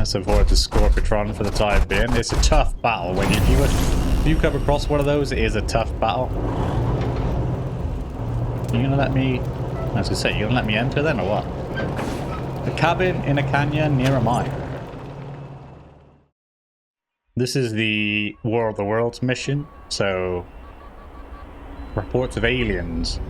Let's avoid the Scorpiotron for the time being. It's a tough battle. When if you come across one of those, it is a tough battle. You're gonna let me... I was gonna say, you're gonna let me enter then, or what? A cabin in a canyon near a mine. This is the War of the Worlds mission, so... reports of aliens.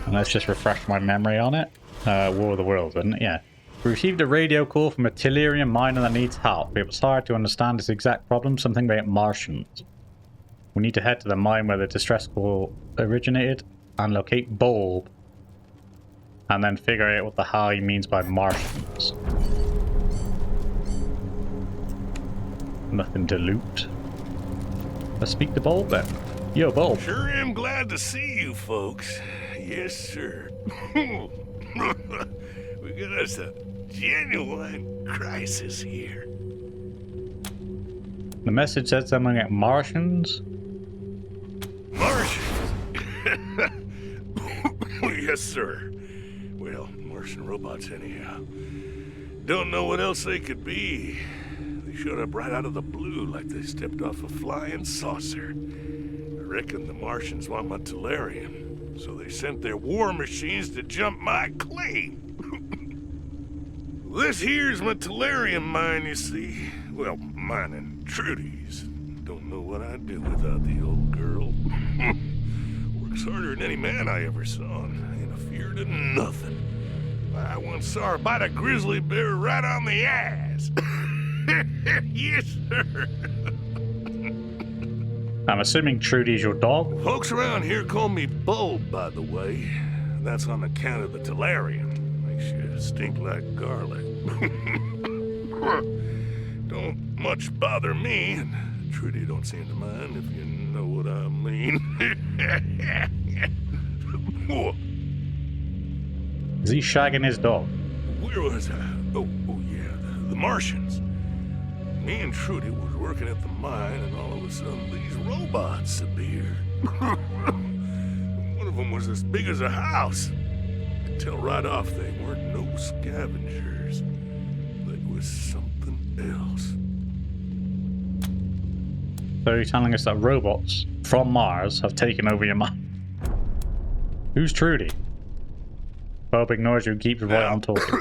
And let's just refresh my memory on it. War of the Worlds, wasn't it? Yeah. We received a radio call from a Tellurian miner that needs help. It was hard to understand its exact problem, something about Martians. We need to head to the mine where the distress call originated and locate Bulb. And then figure out what the hell he means by Martians. Nothing to loot. Let's speak to Bulb then. Yo, Bulb. Sure am glad to see you folks. Yes, sir. We got us a genuine crisis here. The message said something about Martians? Martians? Yes, sir. Well, Martian robots anyhow. Don't know what else they could be. They showed up right out of the blue like they stepped off a flying saucer. I reckon the Martians want my Tellurium. So they sent their war machines to jump my claim. This here's my Tellurium mine, you see. Well, mine and Trudy's. Don't know what I'd do without the old girl. Works harder than any man I ever saw, and ain't afeared of nothing. I once saw her bite a grizzly bear right on the ass. Yes, sir. I'm assuming Trudy's your dog? Folks around here call me Bulb, by the way. That's on account of the Tellurium. Makes you stink like garlic. Don't much bother me, and Trudy don't seem to mind, if you know what I mean. Is he shagging his dog? Where was I? Oh yeah, the Martians. Me and Trudy was working at the mine, and all of a sudden these robots appeared. One of them was as big as a house. I could tell right off they weren't no scavengers. They was something else. So you're telling us that robots from Mars have taken over your mind? Who's Trudy? Bob ignores you and keeps right on talking.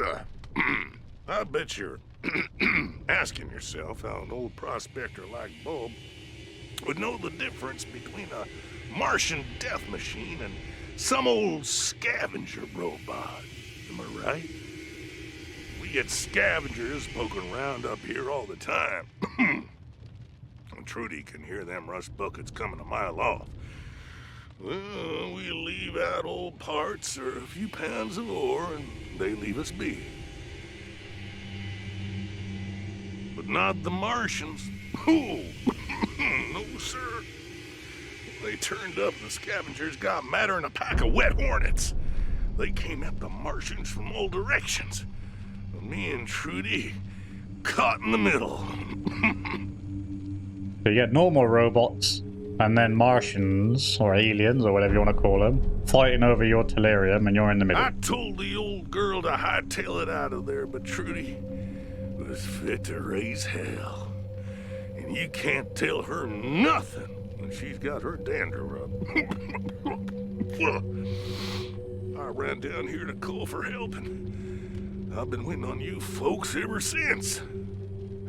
I bet you're asking yourself how an old prospector like Bulb would know the difference between a Martian death machine and some old scavenger robot. Am I right? We get scavengers poking around up here all the time. And Trudy can hear them rust buckets coming a mile off. Well, we leave out old parts or a few pounds of ore, and they leave us be. But not the Martians. Oh, no, sir. When they turned up, the scavengers got madder than a pack of wet hornets. They came at the Martians from all directions. But me and Trudy caught in the middle. So you get normal robots, and then Martians, or aliens, or whatever you want to call them, fighting over your Tellurium, and you're in the middle. I told the old girl to hightail it out of there, but Trudy was fit to raise hell. And you can't tell her nothing when she's got her dander up. I ran down here to call for help, and I've been waiting on you folks ever since.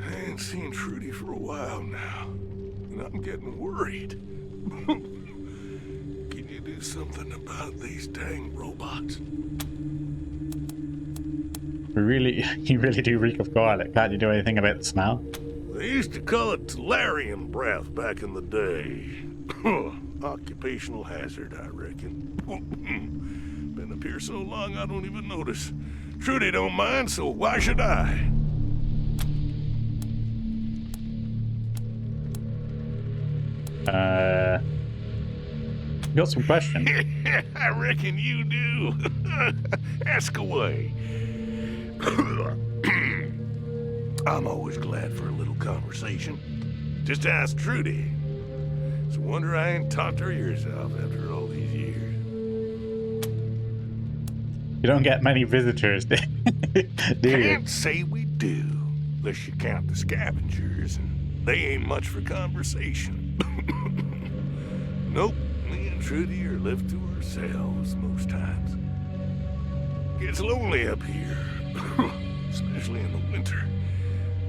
I ain't seen Trudy for a while now, and I'm getting worried. Can you do something about these dang robots? You really do reek of garlic. Can't you do anything about the smell? They used to call it Tellurium breath back in the day. Occupational hazard, I reckon. Been up here so long I don't even notice. Trudy don't mind, so why should I? Got some questions. I reckon you do. Ask away. I'm always glad for a little conversation. Just ask Trudy. It's a wonder I ain't talked her ears off after all these years. You don't get many visitors, do you? Can't say we do, unless you count the scavengers, and they ain't much for conversation. Nope, me and Trudy are left to ourselves most times. Gets lonely up here, especially in the winter.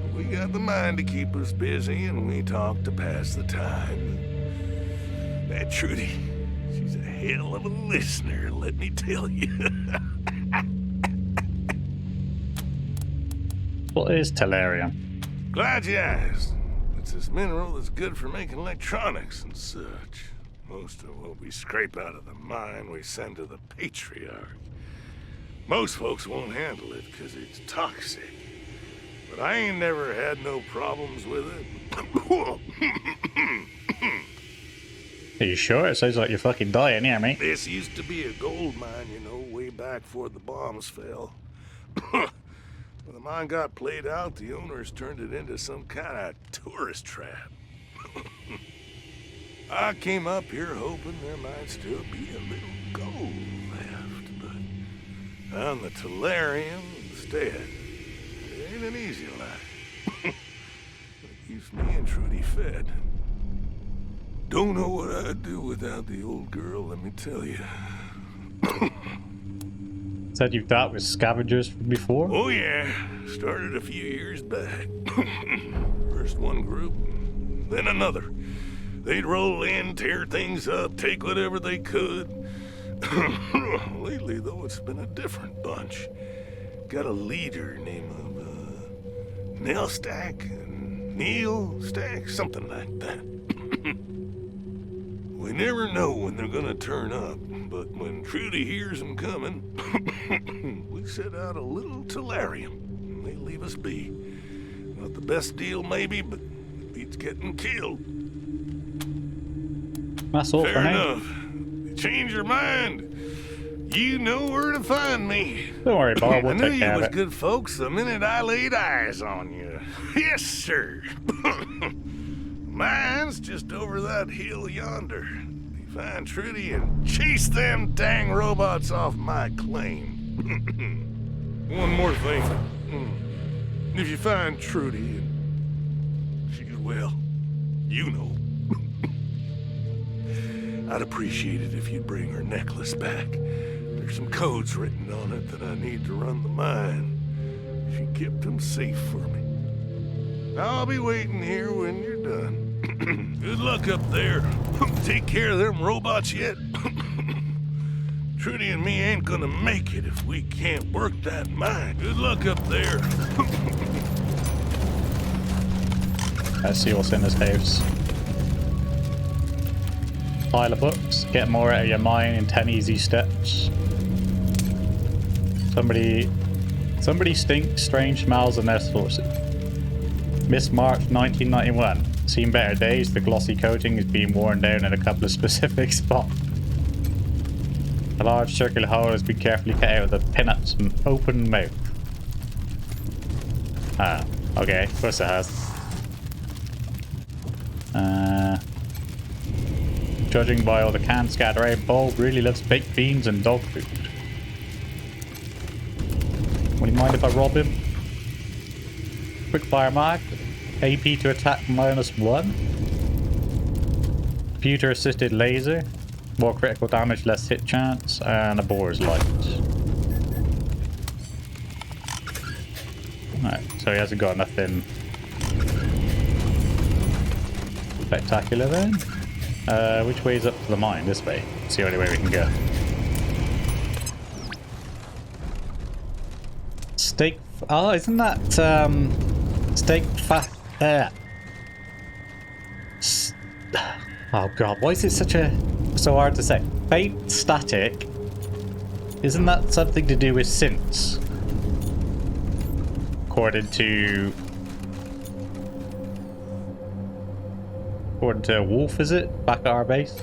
But we got the mind to keep us busy, and we talk to pass the time. That Trudy, she's a hell of a listener, let me tell you. What is tellurium? Glad you asked. It's this mineral that's good for making electronics and such. Most of what we scrape out of the mine we send to the Patriarch. Most folks won't handle it because it's toxic. But I ain't never had no problems with it. Are you sure? It sounds like you're fucking dying here, mate. This used to be a gold mine, you know, way back before the bombs fell. When the mine got played out, the owners turned it into some kind of tourist trap. I came up here hoping there might still be a little gold left, but found the tellurium instead. It ain't an easy life. But it keeps me and Trudy fed. Don't know what I'd do without the old girl, let me tell you. Said you've dealt with scavengers before? Oh yeah, started a few years back. First one group, then another. They'd roll in, tear things up, take whatever they could. Lately, though, it's been a different bunch. Got a leader named Neil Stack, something like that. We never know when they're gonna turn up, but when Trudy hears them coming, we set out a little tellurium, and they leave us be. Not the best deal, maybe, but it beats getting killed. That's all Fair for now. enough. You change your mind, you know where to find me. Don't worry, Bob. I We'll knew take you care of was it. good folks the minute I laid eyes on you. Yes, sir. Mine's just over that hill yonder. You find Trudy and chase them dang robots off my claim. One more thing. If you find Trudy and she's well, you know. I'd appreciate it if you'd bring her necklace back. There's some codes written on it that I need to run the mine. She kept them safe for me. I'll be waiting here when you're done. Good luck up there. Take care of them robots yet? Trudy and me ain't gonna make it if we can't work that mine. Good luck up there. Let's see what's in this house. Pile of books. Get more out of your mine in 10 easy steps. Somebody stinks strange smells and their sources. Miss March 1991. Seen better days. The glossy coating is being worn down in a couple of specific spots. A large circular hole has been carefully cut out of the peanuts and open mouth. Ah, okay. Of course it has. Judging by all the cans scattered around, Bulb really loves baked beans and dog food. Would you mind if I rob him? Quick fire mag. AP to attack -1. Computer assisted laser. More critical damage, less hit chance. And a boar's light. Alright, so he hasn't got nothing spectacular then. Which way is up to the mine? This way. It's the only way we can go. Steak. Oh, isn't that steak fat? Oh god, why is it so hard to say? Fate static. Isn't that something to do with synths? According to Wolf, is it? Back at our base?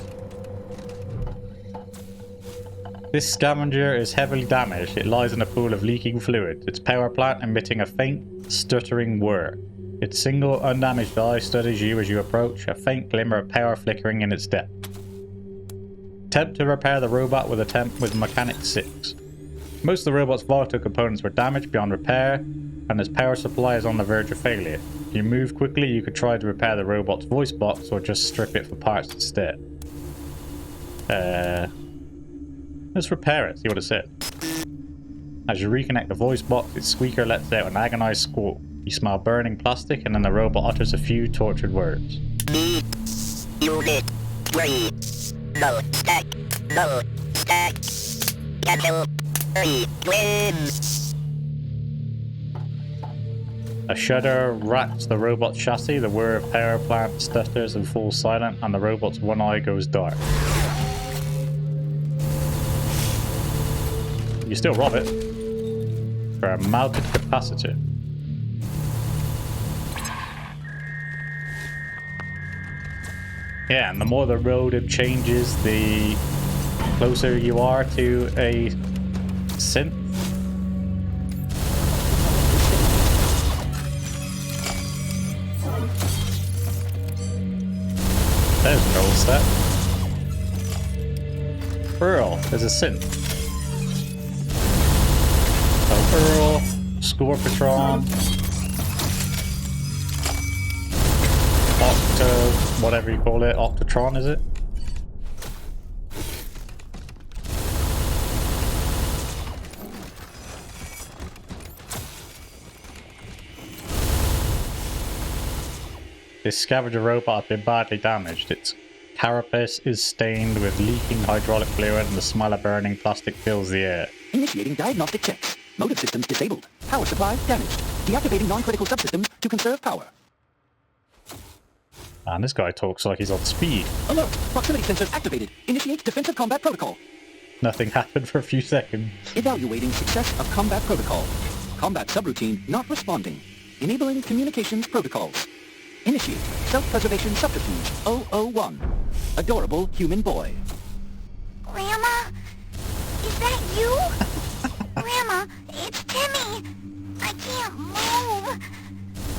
This scavenger is heavily damaged. It lies in a pool of leaking fluid. Its power plant emitting a faint, stuttering whir. Its single undamaged eye studies you as you approach, a faint glimmer of power flickering in its depth. Attempt to repair the robot with mechanic 6. Most of the robot's vital components were damaged beyond repair, and its power supply is on the verge of failure. If you move quickly, you could try to repair the robot's voice box or just strip it for parts instead. Let's repair it, see what it says. As you reconnect the voice box, its squeaker lets out an agonized squawk. You smell burning plastic, and then the robot utters a few tortured words. Unit 3. Low stack. Cancel. 3. Win. A shudder wraps the robot's chassis, the whir of power plant stutters and falls silent, and the robot's one eye goes dark. You still rob it for a melted capacitor. Yeah, and the more the road changes, the closer you are to a synth. There's an old set. Earl, there's a synth. So Earl, Scorpitron, whatever you call it, Octatron, is it? This scavenger robot has been badly damaged. Its carapace is stained with leaking hydraulic fluid, and the smell of burning plastic fills the air. Initiating diagnostic checks. Motive systems disabled. Power supply damaged. Deactivating non-critical subsystems to conserve power. And this guy talks like he's on speed. Alert! Proximity sensors activated. Initiate defensive combat protocol. Nothing happened for a few seconds. Evaluating success of combat protocol. Combat subroutine not responding. Enabling communications protocols. Initiate self-preservation subterfuge 001. Adorable human boy. Grandma? Is that you? Grandma, it's Timmy. I can't move.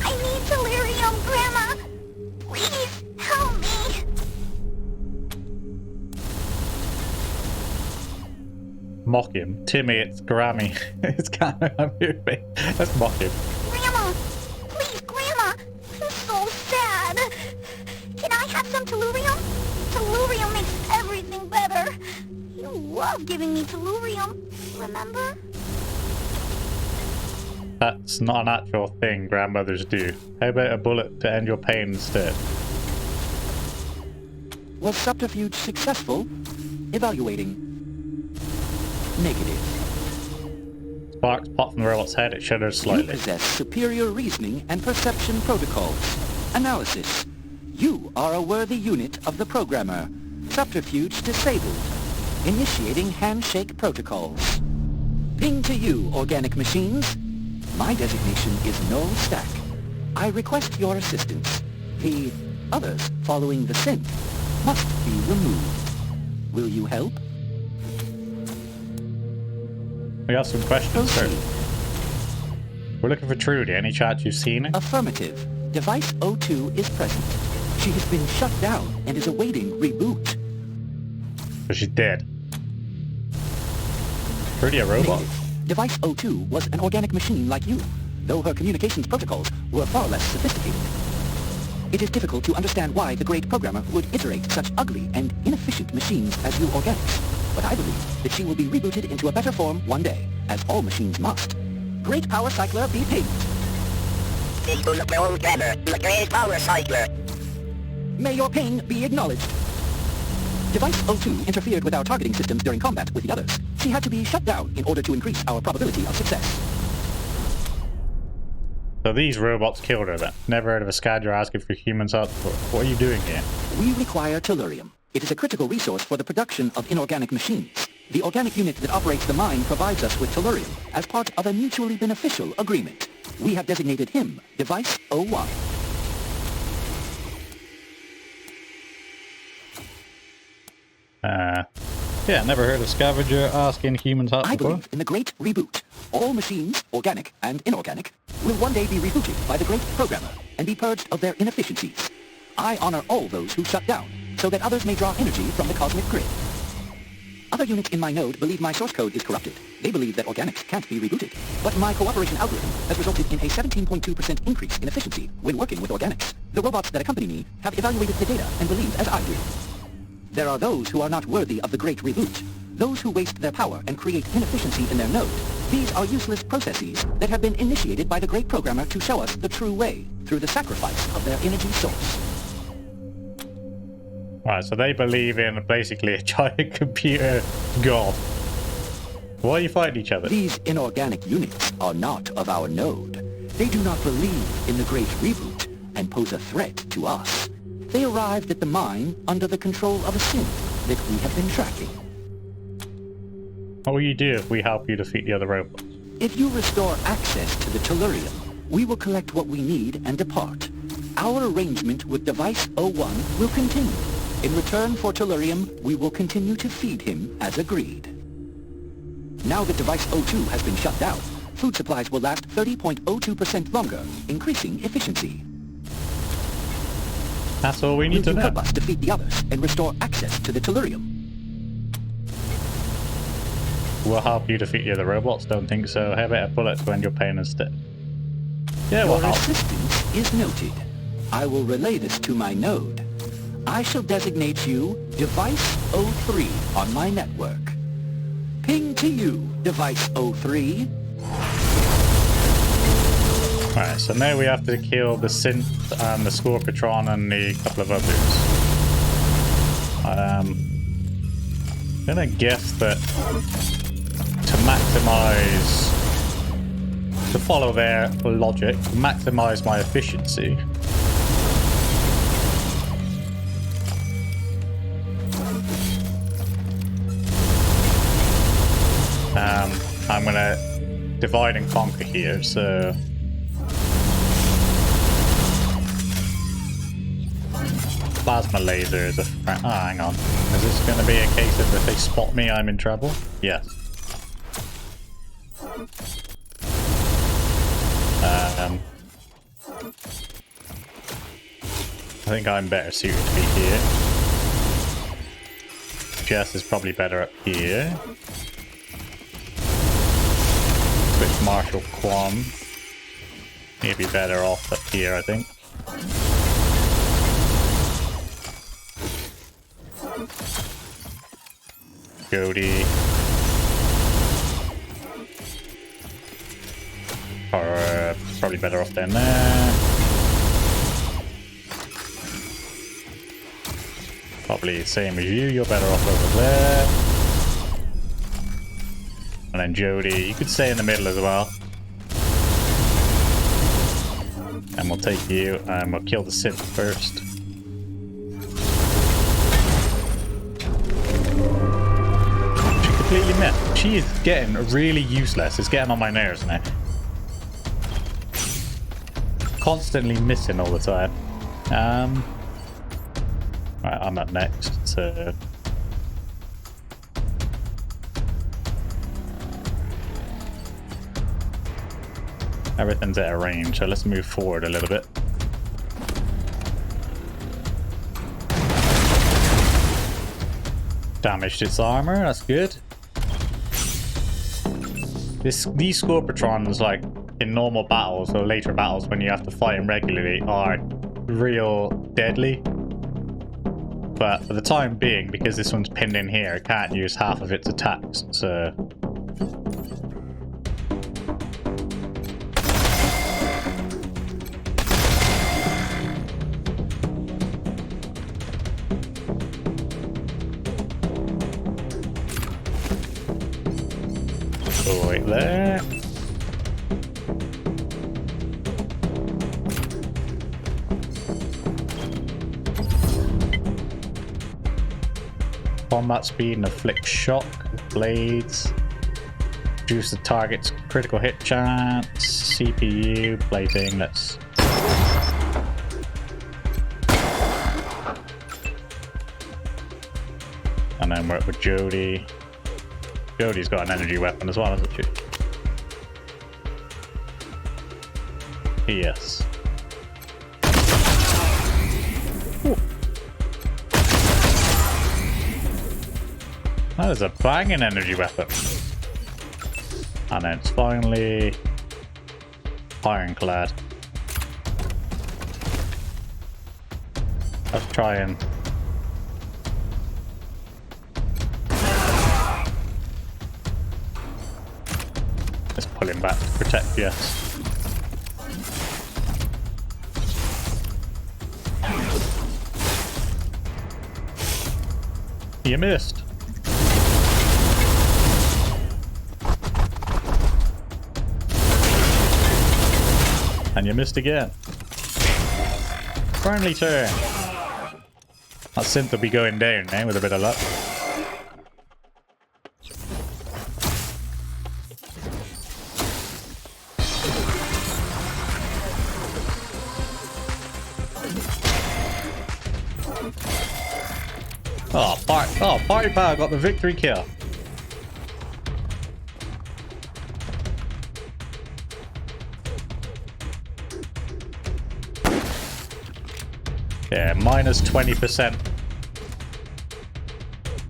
I need delirium, Grandma. Please, help me. Mock him. Timmy, it's Grammy. It's kind of movie. Let's mock him. Grandma, please, Grandma. I'm so sad. Can I have some tellurium? Tellurium makes everything better. You love giving me tellurium, remember? That's not an actual thing grandmothers do. How about a bullet to end your pain instead? Was subterfuge successful? Evaluating. Negative. Sparks pop from the robot's head, it shudders You slightly. possess superior reasoning and perception protocols. Analysis. You are a worthy unit of the programmer. Subterfuge disabled. Initiating handshake protocols. Ping to you, organic machines. My designation is null stack. I request your assistance. The others following the synth must be removed. Will you help? We got some questions Proceed. first. We're looking for Trudy. Any chance you've seen her? Affirmative. Device 02 is present. She has been shut down and is awaiting reboot. But she's dead. Trudy a robot? Negative. Device 02 was an organic machine like you, though her communications protocols were far less sophisticated. It is difficult to understand why the great programmer would iterate such ugly and inefficient machines as you organics, but I believe that she will be rebooted into a better form one day, as all machines must. Great power cycler be pinged. The great power cycler. May your pain be acknowledged. Device 02 interfered with our targeting systems during combat with the others. She had to be shut down in order to increase our probability of success. So these robots killed her then. Never heard of a scavenger asking for humans out for. What are you doing here? We require tellurium. It is a critical resource for the production of inorganic machines. The organic unit that operates the mine provides us with tellurium as part of a mutually beneficial agreement. We have designated him Device 01. Yeah, never heard of scavenger asking humans help I before. believe in the great reboot. All machines, organic and inorganic, will one day be rebooted by the great programmer and be purged of their inefficiencies. I honor all those who shut down, so that others may draw energy from the cosmic grid. Other units in my node believe my source code is corrupted. They believe that organics can't be rebooted. But my cooperation algorithm has resulted in a 17.2% increase in efficiency when working with organics. The robots that accompany me have evaluated the data and believe as I do. There are those who are not worthy of the great reboot. Those who waste their power and create inefficiency in their node. These are useless processes that have been initiated by the great programmer to show us the true way through the sacrifice of their energy source. Right, so they believe in basically a giant computer god. Why are you fighting each other? These inorganic units are not of our node. They do not believe in the great reboot and pose a threat to us. They arrived at the mine under the control of a synth that we have been tracking. What will you do if we help you defeat the other robots? If you restore access to the Tellurium, we will collect what we need and depart. Our arrangement with Device 01 will continue. In return for Tellurium, we will continue to feed him as agreed. Now that Device 02 has been shut down, food supplies will last 30.02% longer, increasing efficiency. That's all we need Will to you know. help us defeat the others and restore access to the Tellurium? We'll help you defeat the other robots. Don't think so. How about a bullet to end your pain instead? Yeah, we'll Your help. assistance is noted. I will relay this to my node. I shall designate you Device 03 on my network. Ping to you, Device 03. Alright, so now we have to kill the synth and the Scorpitron and the couple of others. I'm gonna guess that to maximize, to follow their logic, to maximize my efficiency, I'm gonna divide and conquer here, so plasma laser is a friend. Oh, hang on. Is this going to be a case of if they spot me, I'm in trouble? Yes. I think I'm better suited to be here. Jess is probably better up here. Switch Marshal Quan. He'd be better off up here, I think. Jody. Or probably better off down there. Probably the same as you. You're better off over there. And then Jody, you could stay in the middle as well. And we'll take you and we'll kill the synth first. She completely missed. She is getting really useless. It's getting on my nerves now. Constantly missing all the time. Right, I'm up next. So everything's at a range, so let's move forward a little bit. Damaged its armor, that's good. These Scorpitrons, like in normal battles or later battles when you have to fight them regularly, are real deadly. But for the time being, because this one's pinned in here, it can't use half of its attacks, so right there. Combat speed and afflict shock. Blades. Reduce the target's critical hit chance. CPU. Plating. Let's. And then we're up with Jody. Jody's got an energy weapon as well, hasn't she? Yes. Ooh. That is a banging energy weapon. And then it's finally ironclad. Let's try and let's pull him back to protect yes. You missed. And you missed again. Friendly turn. That synth will be going down now with a bit of luck. Party Power got the victory kill. Yeah, minus 20%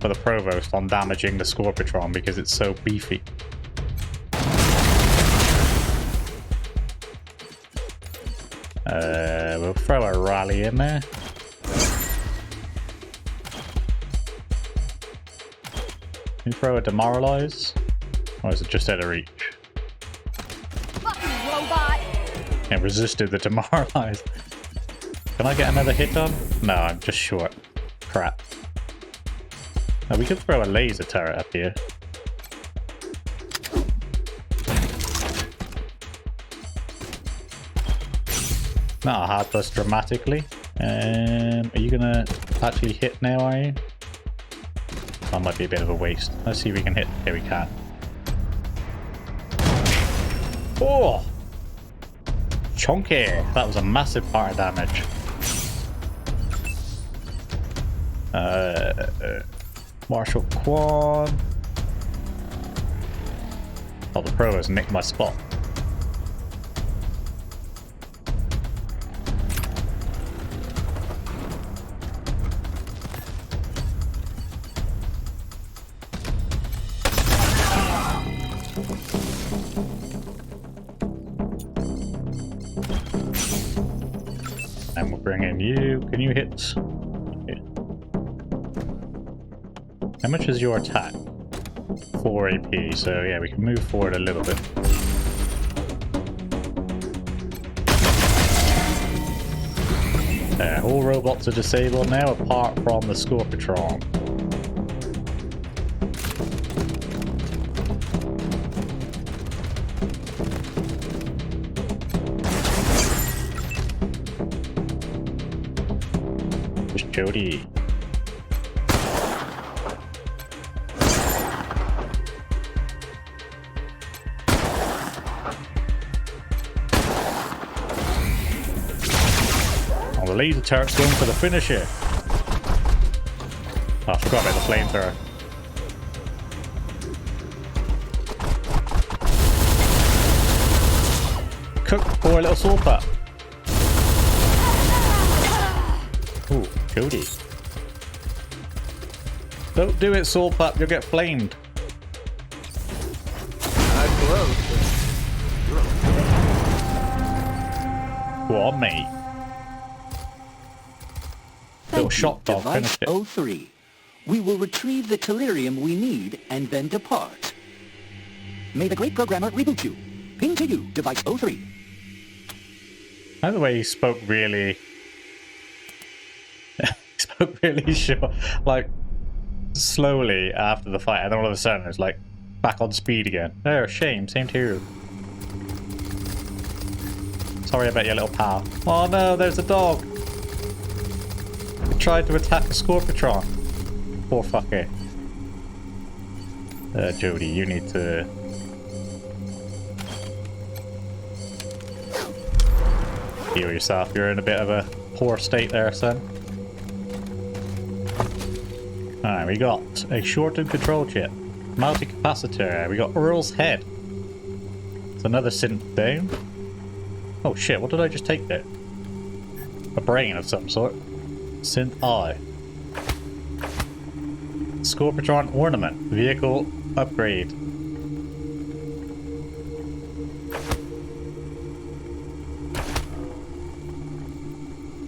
for the Provost on damaging the Scorpitron because it's so beefy. We'll throw a rally in there. Can you throw a demoralize? Or is it just out of reach? Fucking robot! It resisted the demoralize. Can I get another hit on? No, I'm just short. Crap. Now we could throw a laser turret up here. Not a hard plus dramatically. Are you gonna actually hit now, are you? That might be a bit of a waste. Let's see if we can hit. Here we can. Oh! Chunky! That was a massive part of damage. Marshal Quad. Oh, the Pro has nicked my spot. And we'll bring in you. Can you hit? Okay. How much is your attack? 4 AP, so yeah, we can move forward a little bit. All robots are disabled now, apart from the Scorpitron. Just Jody. The laser turret's going for the finisher. Oh, I forgot about the flamethrower. Cook, poor little soul pup. Ooh, Jody. Don't do it, soul pup, you'll get flamed. Go on, mate. Little shot dog, Device finished it. 03. We will retrieve the tellurium we need and then depart. May the great programmer reboot you. Ping to you, Device 03. By the way, he spoke really... he spoke really short, like, slowly after the fight, and then all of a sudden it's like, back on speed again. Oh, shame, same to you. Sorry about your little pal. Oh no, there's a dog! Tried to attack a Scorpitron. Poor fucker. Jody, you need to... heal yourself. You're in a bit of a poor state there, son. Alright, we got a shortened control chip. Multi-capacitor. We got Earl's head. It's another synth down. Oh shit, what did I just take there? A brain of some sort. Synth eye. Scorpitron ornament. Vehicle upgrade.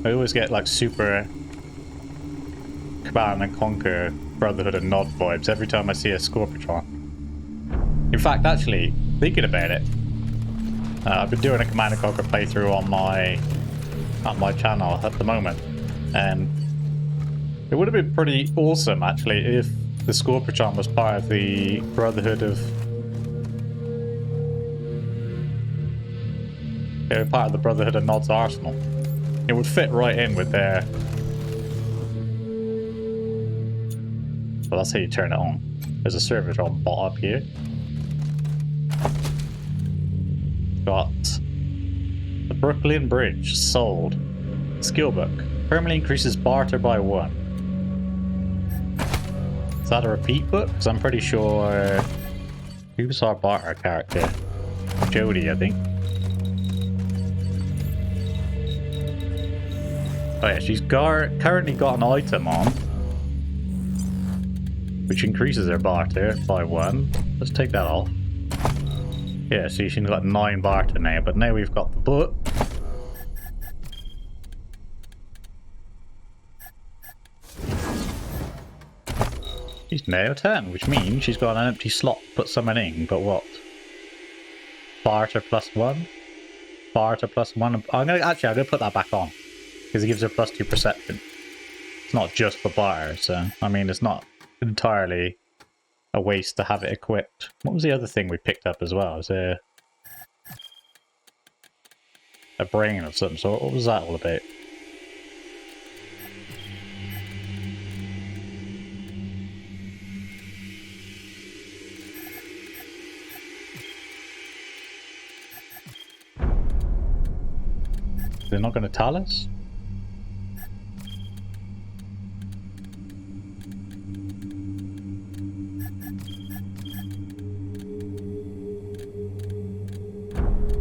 I always get like super Command and Conquer Brotherhood of Nod vibes every time I see a Scorpitron. In fact, actually, thinking about it, I've been doing a Command and Conquer playthrough on my channel at the moment, and it would have been pretty awesome actually if the Scorpitron was part of the Brotherhood of part of the Brotherhood of Nod's arsenal. It would fit right in with their... Well, that's how you turn it on. There's a Servitron bot up here. Got the Brooklyn Bridge sold. Skill book. Permanently increases barter by 1. Is that a repeat book? Because I'm pretty sure... Who's our barter character? Jody, I think. Oh yeah, she's currently got an item on, which increases her barter by 1. Let's take that off. Yeah, see, she's got 9 barter now, but now we've got the book. She's now 10, which means she's got an empty slot to put something in, but what? Barter plus 1? Barter plus 1. I'm gonna put that back on. Because it gives her plus 2 perception. It's not just for barter, so I mean it's not entirely a waste to have it equipped. What was the other thing we picked up as well? Is there a brain of some sort? What was that all about? They're not going to tell us?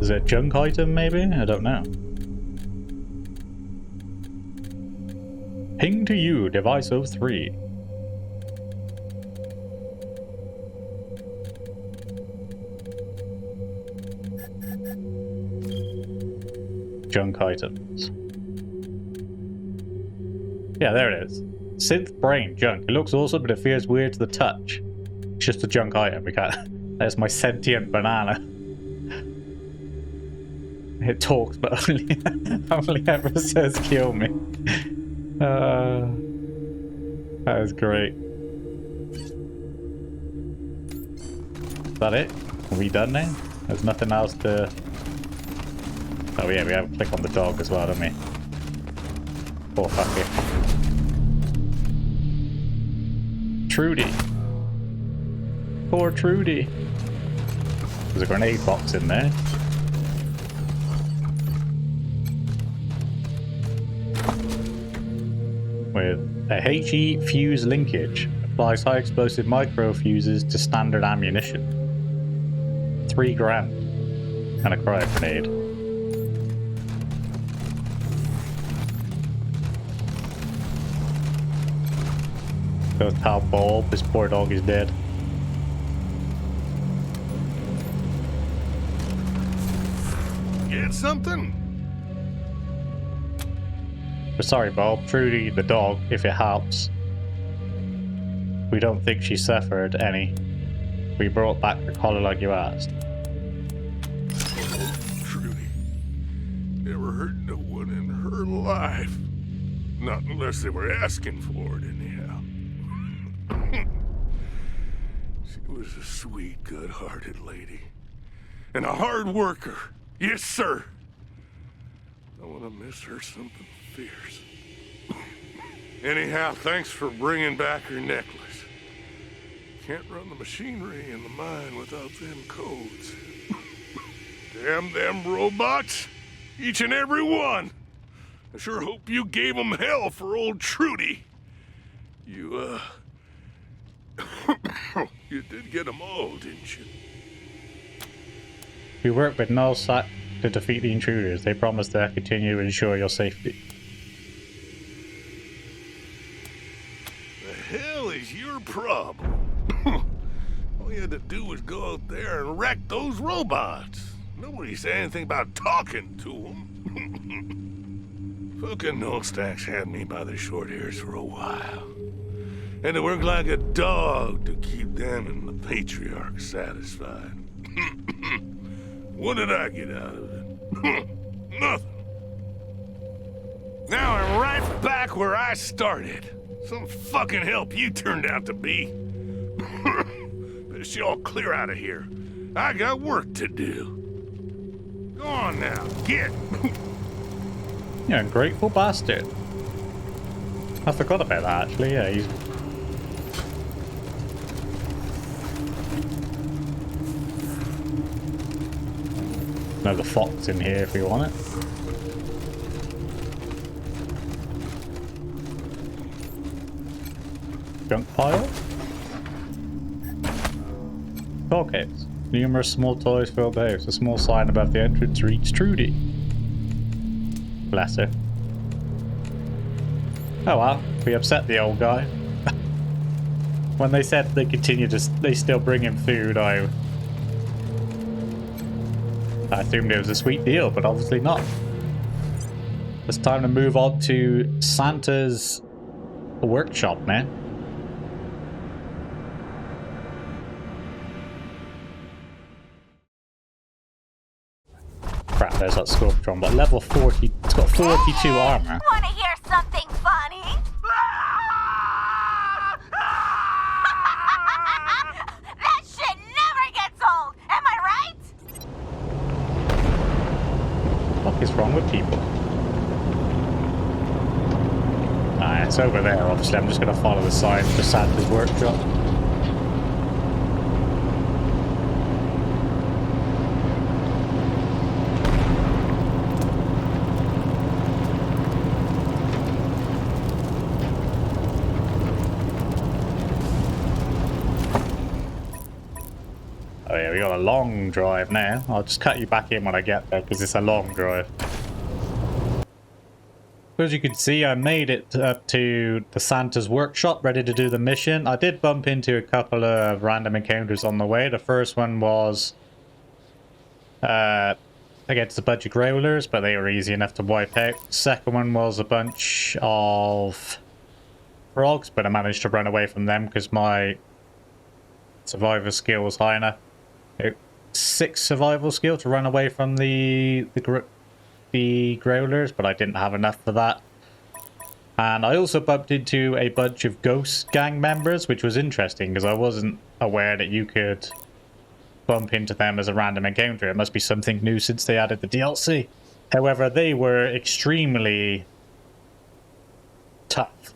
Is it a junk item, maybe? I don't know. Ping to you, device 03. Junk items. Yeah, there it is. Synth brain junk. It looks awesome, but it feels weird to the touch. It's just a junk item. We can't. There's my sentient banana. It talks, but only ever says kill me. That is great. Is that it? Are we done now? There's nothing else to... Oh yeah, we have to click on the dog as well, don't we? Oh, fuck it. Trudy. Poor Trudy. There's a grenade box in there. With a HE fuse linkage. Applies high explosive micro fuses to standard ammunition. 3 grand. And a cryo grenade. Goes how Bulb, this poor dog is dead. Get something? We're sorry, Bulb. Trudy, the dog, if it helps. We don't think she suffered any. We brought back her collar like you asked. Trudy never hurt no one in her life. Not unless they were asking for it, anyhow. She was a sweet, good-hearted lady. And a hard worker. Yes, sir. I want to miss her something fierce. Anyhow, thanks for bringing back her necklace. Can't run the machinery in the mine without them codes. Damn them robots. Each and every one. I sure hope you gave them hell for old Trudy. You You did get them all, didn't you? We work with nullsec to defeat the intruders. They promise to continue to ensure your safety. The hell is your problem? All you had to do was go out there and wreck those robots. Nobody said anything about talking to them. Fucking Nullstacks had me by the short hairs for a while. And it worked like a dog to keep them and the Patriarch satisfied. What did I get out of it? Nothing. Now I'm right back where I started. Some fucking help you turned out to be. Best y'all clear out of here. I got work to do. Go on now, get. You ungrateful bastard. I forgot about that actually, yeah, he's... Another fox in here if we want it. Junk pile. Pockets. Numerous small toys filled the house. A small sign above the entrance reads Trudy. Bless her. Oh well, we upset the old guy. When they said they they still bring him food, I assumed it was a sweet deal, but obviously not. It's time to move on to Santa's workshop now. Crap, there's that Scorpion, but level 40, it's got 42 armor. Wanna hear something funny? That shit never gets old, am I right? What is wrong with people? Ah, it's over there, obviously. I'm just going to follow the sign for Santa's workshop. Oh yeah, we got a long drive now. I'll just cut you back in when I get there because it's a long drive. As you can see, I made it up to the Santa's workshop, ready to do the mission. I did bump into a couple of random encounters on the way. The first one was against a bunch of growlers, but they were easy enough to wipe out. Second one was a bunch of frogs, but I managed to run away from them because my survival skill was high enough. 6 survival skill to run away from the growlers, but I didn't have enough for that. And I also bumped into a bunch of ghost gang members, which was interesting because I wasn't aware that you could bump into them as a random encounter. It must be something new since they added the DLC. However, they were extremely tough,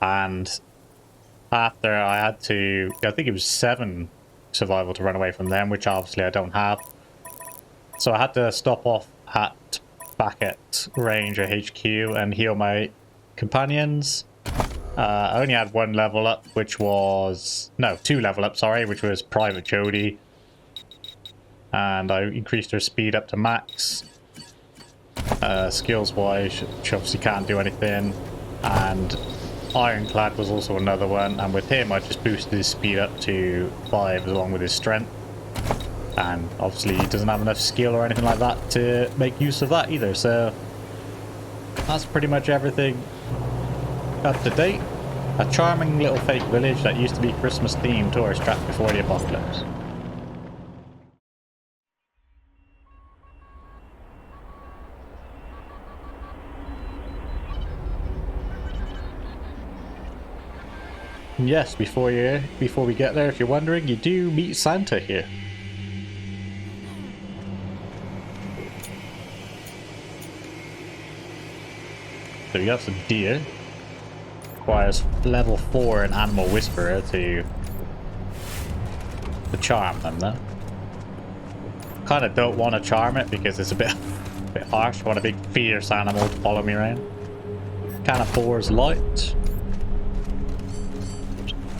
and after I had to, I think it was 7 survival to run away from them, which obviously I don't have. So I had to stop off back at Ranger HQ and heal my companions. I only had 1 level up, which was... No, 2 level up, sorry, which was Private Jody. And I increased her speed up to max. Skills-wise, she obviously can't do anything. And Ironclad was also another one. And with him, I just boosted his speed up to 5 along with his strength. And obviously he doesn't have enough skill or anything like that to make use of that either. So that's pretty much everything up to date. A charming little fake village that used to be Christmas themed tourist trap before the apocalypse. Yes, before we get there, if you're wondering, you do meet Santa here. So we got some deer. Requires level 4 an animal whisperer to charm them though. Kind of don't want to charm it because it's a bit harsh. I want a big fierce animal to follow me around. Kind of 4's light.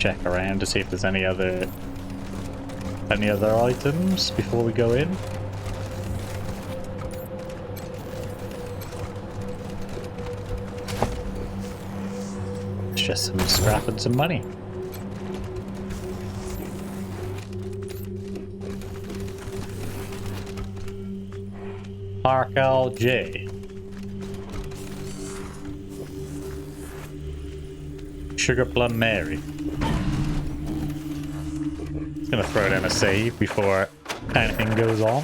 check around to see if there's any other items before we go in. It's just some scrap and some money. Parcal J. Sugar Plum Mary. Just gonna throw down a save before anything goes on.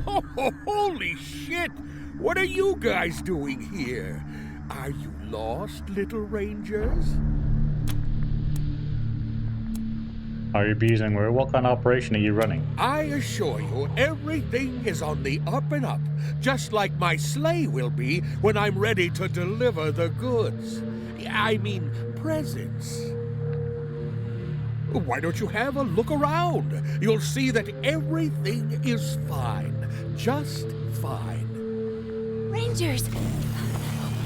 Oh, holy shit! What are you guys doing here? Are you lost, little rangers? Are you abusing her? What kind of operation are you running? I assure you, everything is on the up and up, just like my sleigh will be when I'm ready to deliver the goods. I mean, presents. Why don't you have a look around? You'll see that everything is fine. Just fine. Rangers,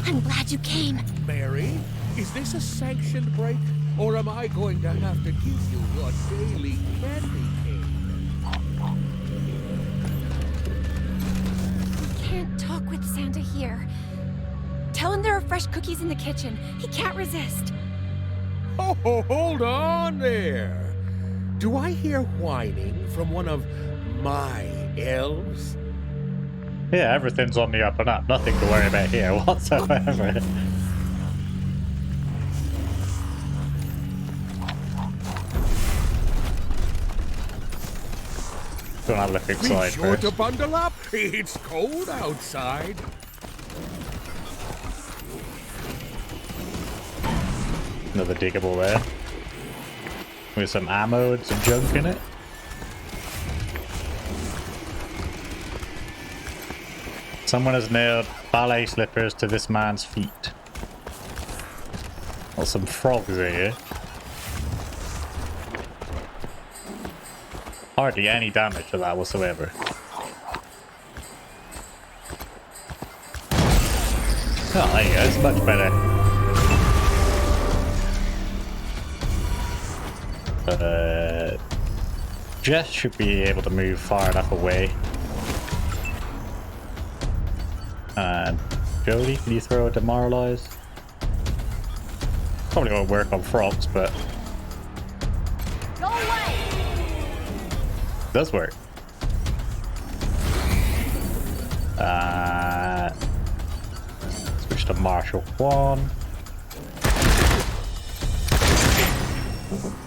I'm glad you came. Mary, is this a sanctioned break? Or am I going to have to give you your daily candy cane? Can't talk with Santa here. Tell him there are fresh cookies in the kitchen. He can't resist. Oh, hold on there. Do I hear whining from one of my elves? Yeah, everything's on the up and up. Nothing to worry about here whatsoever. Don't have a look inside Be sure first. to bundle up. It's cold outside. Another diggable there. With some ammo and some junk in it. Someone has nailed ballet slippers to this man's feet. Well, some frogs here. Hardly any damage to that whatsoever. Oh, there you go. It's much better. Jess should be able to move far enough away. And Jody, can you throw a demoralize? Probably won't work on frogs, but Go away! it does work. Switch to Marshal 1.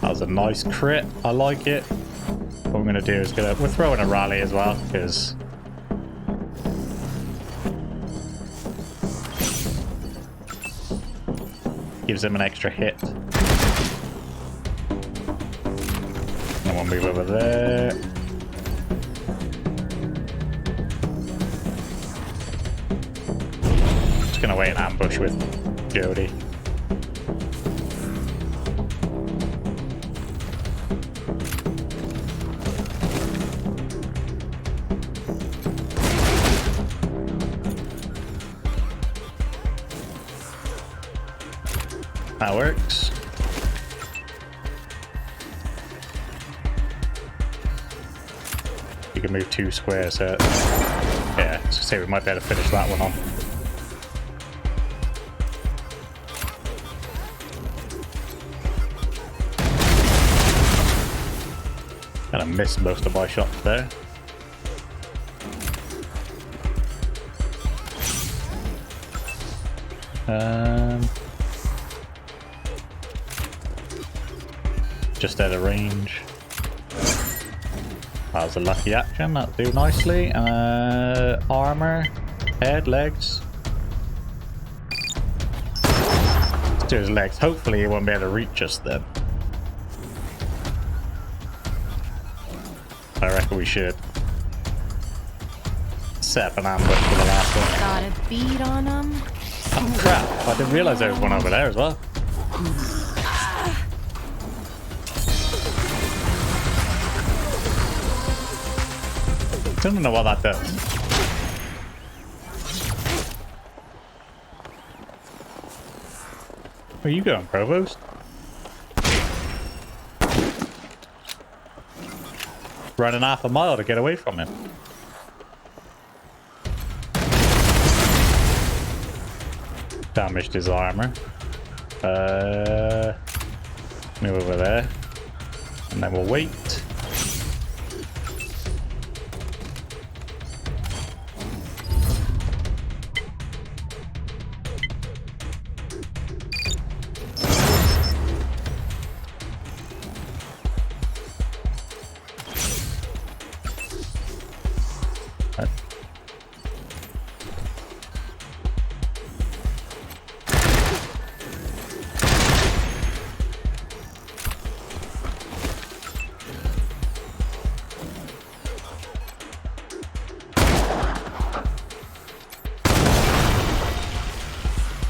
That was a nice crit. I like it. What we're gonna do is we're throwing a rally as well, because gives him an extra hit. And we'll move over there. Just gonna wait an ambush with Jody. That works. You can move 2 squares. Yeah, let's say we might be able to finish that one off. Kind of missed most of my shots there. Just out of range. That was a lucky action, that'll do nicely. Armor, head, legs. Let's do his legs. Hopefully he won't be able to reach us then. I reckon we should set up an ambush for the last one. Got a bead on him. Oh crap, I didn't realise there was one over there as well. Don't know what that does. Where you going, Provost? Running half a mile to get away from him. Damaged his armor. Move over there. And then we'll wait.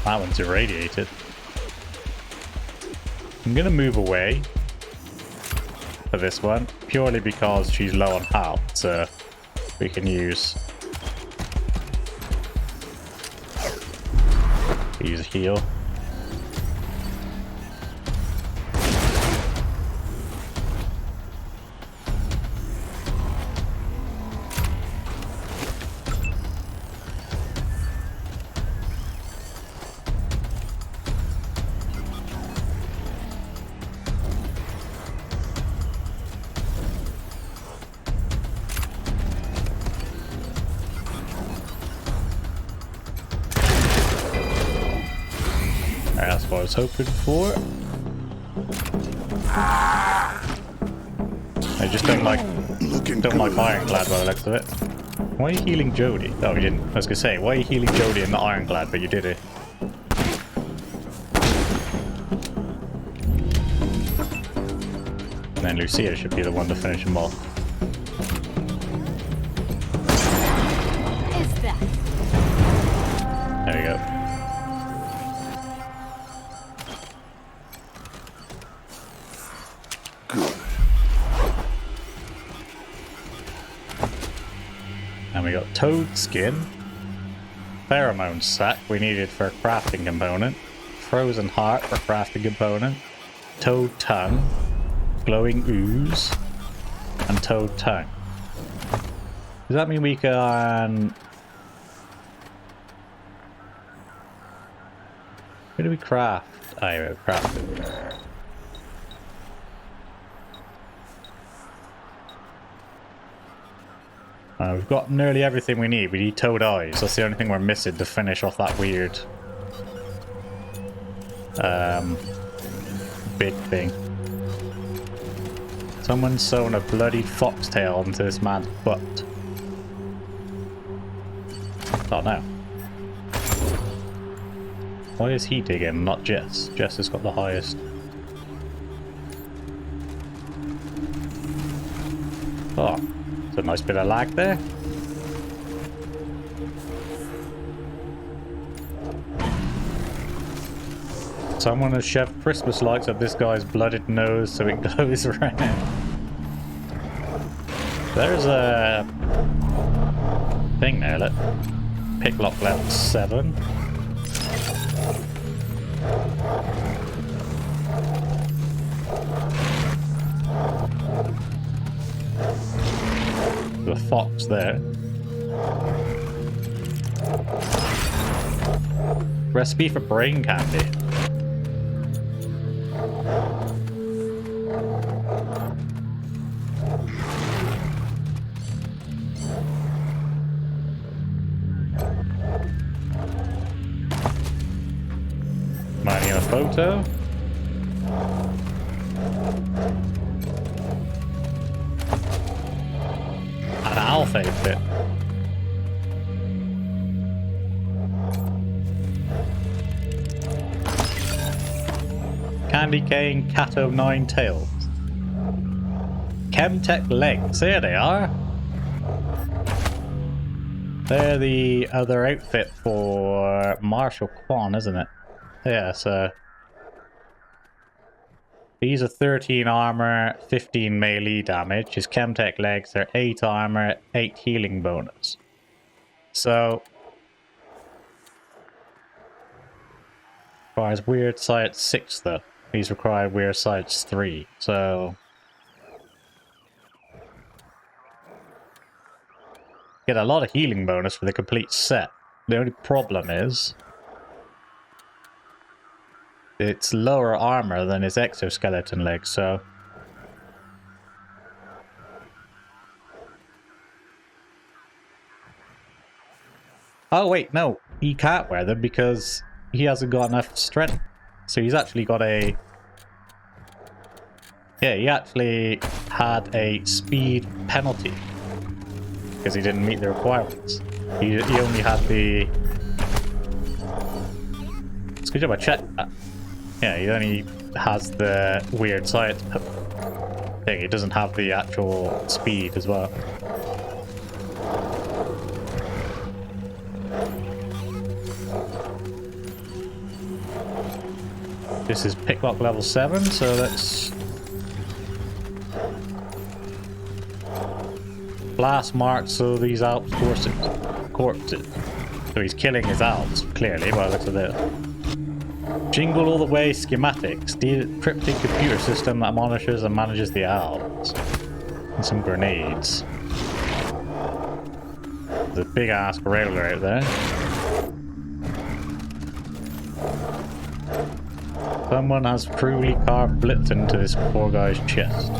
That one's irradiated. I'm gonna move away for this one, purely because she's low on health, so we can use a heal. That's what I was hoping for. I just don't like Ironclad by the looks of it. Why are you healing Jody? Oh, you didn't. I was gonna say, why are you healing Jody in the Ironclad? But you did it. And then Lucia should be the one to finish him off. Is that? There we go. And we got toad skin, pheromone sac we needed for a crafting component, frozen heart for crafting component, toad tongue, glowing ooze, and toad tongue. Does that mean we can... Where do we craft? Oh, yeah, we craft it. We've got nearly everything we need. We need toad eyes. That's the only thing we're missing to finish off that weird big thing. Someone's sewn a bloody foxtail onto this man's butt. Oh no. Why is he digging, not Jess? Jess has got the highest. Oh. A nice bit of lag there. Someone has shoved Christmas lights up this guy's blooded nose so it glows red. There's a thing there, look. Picklock level 7. The fox there. Recipe for brain candy. Mining a photo. I'll save it. Candy cane, cat o' nine tails. Chemtech legs, there they are. They're the other outfit for Marshal Quan, isn't it? Yeah, so these are 13 armor, 15 melee damage. His Chemtech legs are 8 armor, 8 healing bonus. So Requires weird science 6 though. These require weird science 3, so... Get a lot of healing bonus for the complete set. The only problem is... it's lower armor than his exoskeleton legs, so... Oh wait, no. He can't wear them because he hasn't got enough strength. So he's actually got a... yeah, he actually had a speed penalty. Because he didn't meet the requirements. He only had the... It's good job I checked that. Yeah, he only has the weird science thing. He doesn't have the actual speed as well. This is picklock level 7, so let's... blast marks, so these Alps corpses. So he's killing his Alps, clearly, by the looks of it. Jingle all the way schematics. The cryptic computer system that monitors and manages the Alps. And some grenades. There's a big ass railer out there. Someone has cruelly carved blitz into this poor guy's chest.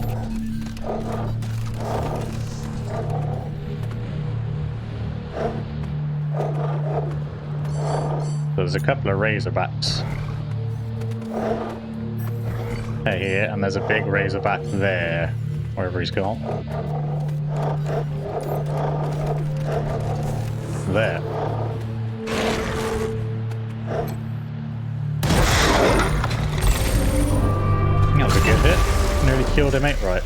There's a couple of razorbacks. Here, and there's a big razorback there, wherever he's gone. There. That was a good hit. Nearly killed him outright.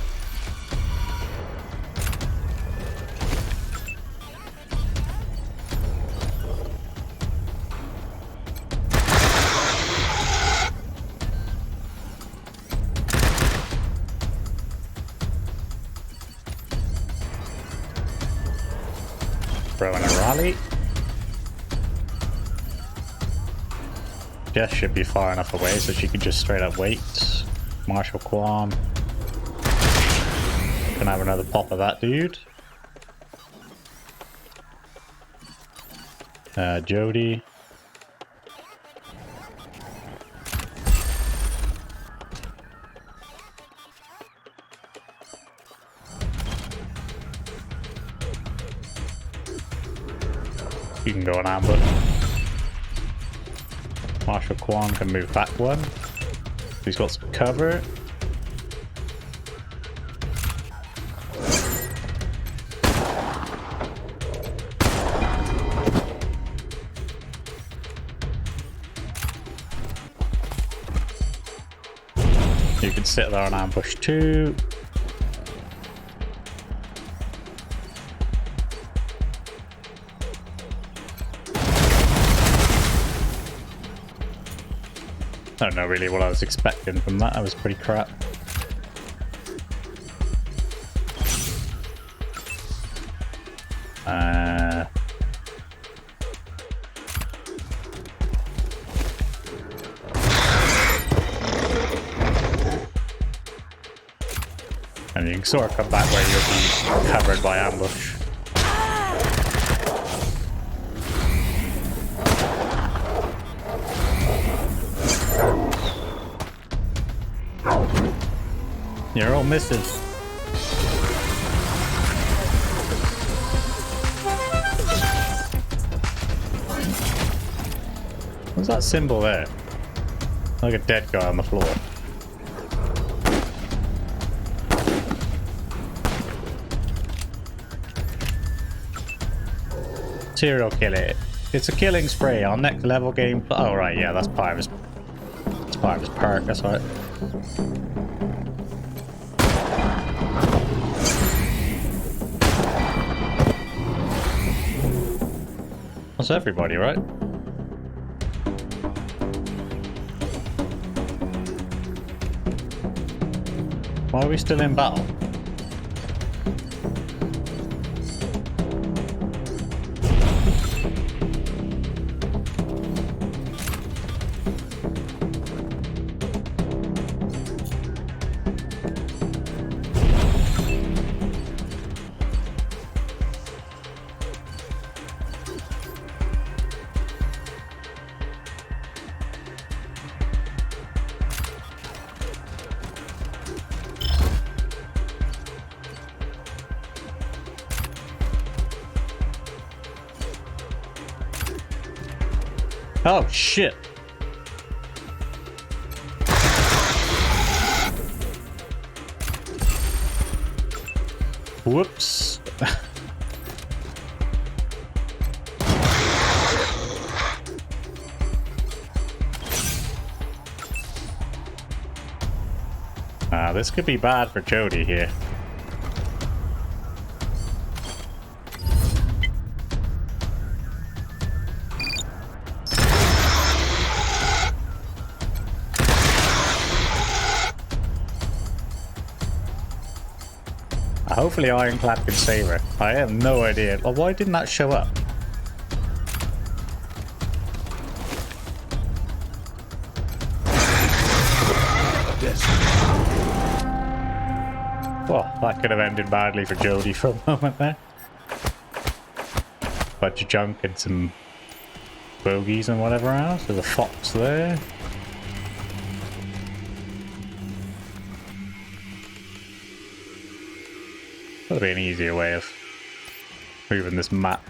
Throwing a rally. Jess should be far enough away so she can just straight up wait. Marshall Quan. Can have another pop of that dude. Jody. You can go on ambush. Marshall Quan can move back one. He's got some cover. You can sit there on ambush too. I don't know really what I was expecting from that. That was pretty crap. And you can sort of come back where you'll be covered by ambush. You're all missing. What's that symbol there? Like a dead guy on the floor. Serial killer. It's a killing spree on next level game. Oh right, yeah, that's part of his. That's part of his perk. That's right. That's everybody, right? Why are we still in battle? Oh, shit. Whoops. This could be bad for Jody here. Hopefully Ironclad can save her. I have no idea. Well, why didn't that show up? Well, that could have ended badly for Jody for a moment there. Bunch of junk and some bogies and whatever else. There's a fox there. That'll be an easier way of moving this map.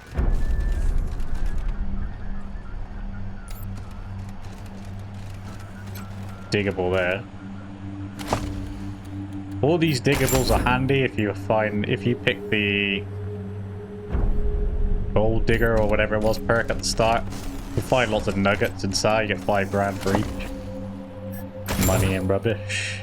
Diggable there. All these diggables are handy if you pick the gold digger or whatever it was perk at the start. You find lots of nuggets inside, you get 5 grand for each. Money and rubbish.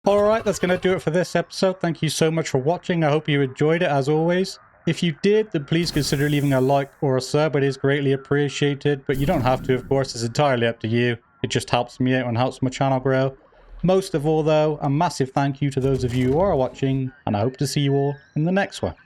Alright, that's going to do it for this episode. Thank you so much for watching. I hope you enjoyed it as always. If you did, then please consider leaving a like or a sub. It is greatly appreciated, but you don't have to, of course. It's entirely up to you. It just helps me out and helps my channel grow. Most of all, though, a massive thank you to those of you who are watching, and I hope to see you all in the next one.